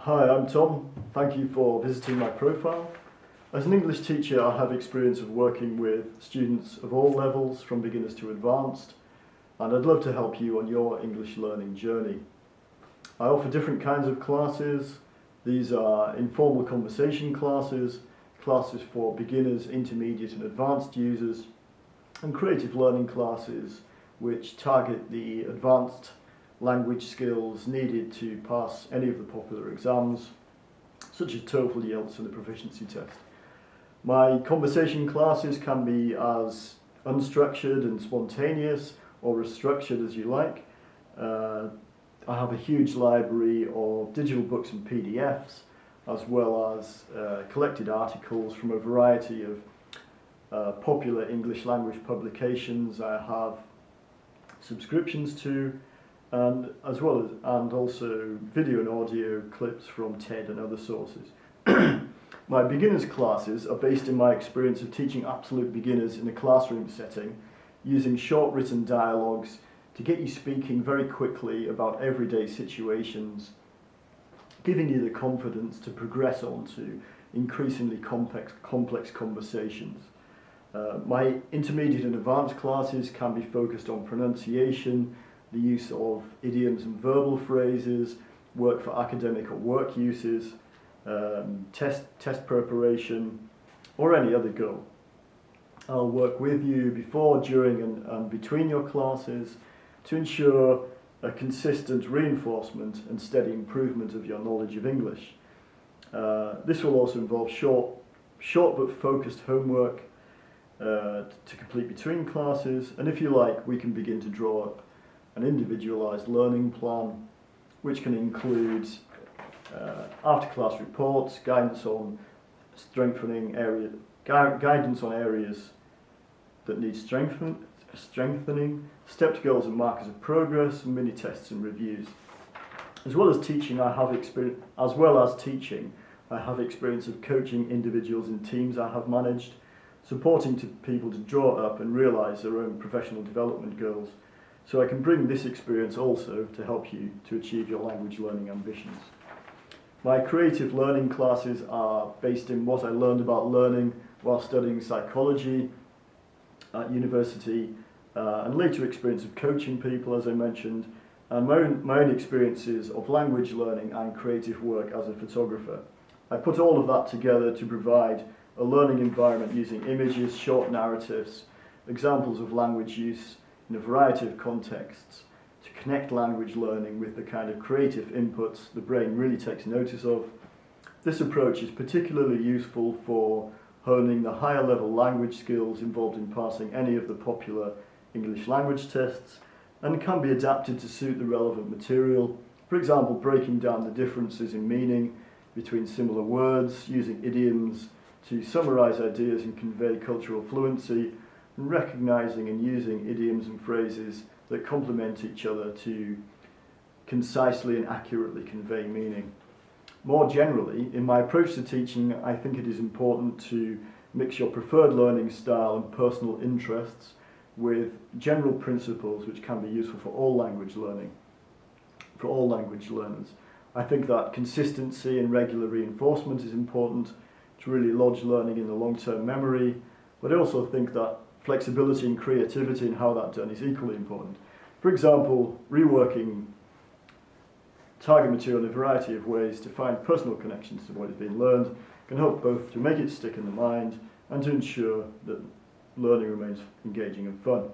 Hi, I'm Tom. Thank you for visiting my profile. As an English teacher, I have experience of working with students of all levels, from beginners to advanced, and I'd love to help you on your English learning journey. I offer different kinds of classes. These are informal conversation classes, classes for beginners, intermediate and advanced users, and creative learning classes which target the advanced language skills needed to pass any of the popular exams, such as TOEFL, IELTS and the proficiency test. My conversation classes can be as unstructured and spontaneous or as structured as you like. I have a huge library of digital books and PDFs, as well as collected articles from a variety of popular English language publications I have subscriptions to, and also video and audio clips from TED and other sources. My beginners classes are based in my experience of teaching absolute beginners in a classroom setting, using short written dialogues to get you speaking very quickly about everyday situations, giving you the confidence to progress on to increasingly complex conversations. My intermediate and advanced classes can be focused on pronunciation, the use of idioms and verbal phrases, work for academic or work uses, test preparation, or any other goal. I'll work with you before, during and between your classes to ensure a consistent reinforcement and steady improvement of your knowledge of English. This will also involve short but focused homework to complete between classes, and if you like, we can begin to draw up an individualised learning plan, which can include after-class reports, guidance on areas that need strengthening, stepped goals and markers of progress, mini tests and reviews. As well as teaching, I have experience of coaching individuals in teams I have managed, supporting people to draw up and realise their own professional development goals. So I can bring this experience also to help you to achieve your language learning ambitions. My creative learning classes are based in what I learned about learning while studying psychology at university, and later experience of coaching people, as I mentioned, and my own experiences of language learning and creative work as a photographer. I put all of that together to provide a learning environment using images, short narratives, examples of language use in a variety of contexts, to connect language learning with the kind of creative inputs the brain really takes notice of. This approach is particularly useful for honing the higher level language skills involved in passing any of the popular English language tests, and can be adapted to suit the relevant material. For example, breaking down the differences in meaning between similar words, using idioms to summarise ideas and convey cultural fluency, and recognising and using idioms and phrases that complement each other to concisely and accurately convey meaning. More generally, in my approach to teaching, I think it is important to mix your preferred learning style and personal interests with general principles which can be useful for all language learning, for all language learners. I think that consistency and regular reinforcement is important to really lodge learning in the long-term memory, but I also think that flexibility and creativity in how that's done is equally important. For example, reworking target material in a variety of ways to find personal connections to what has been learned can help both to make it stick in the mind and to ensure that learning remains engaging and fun.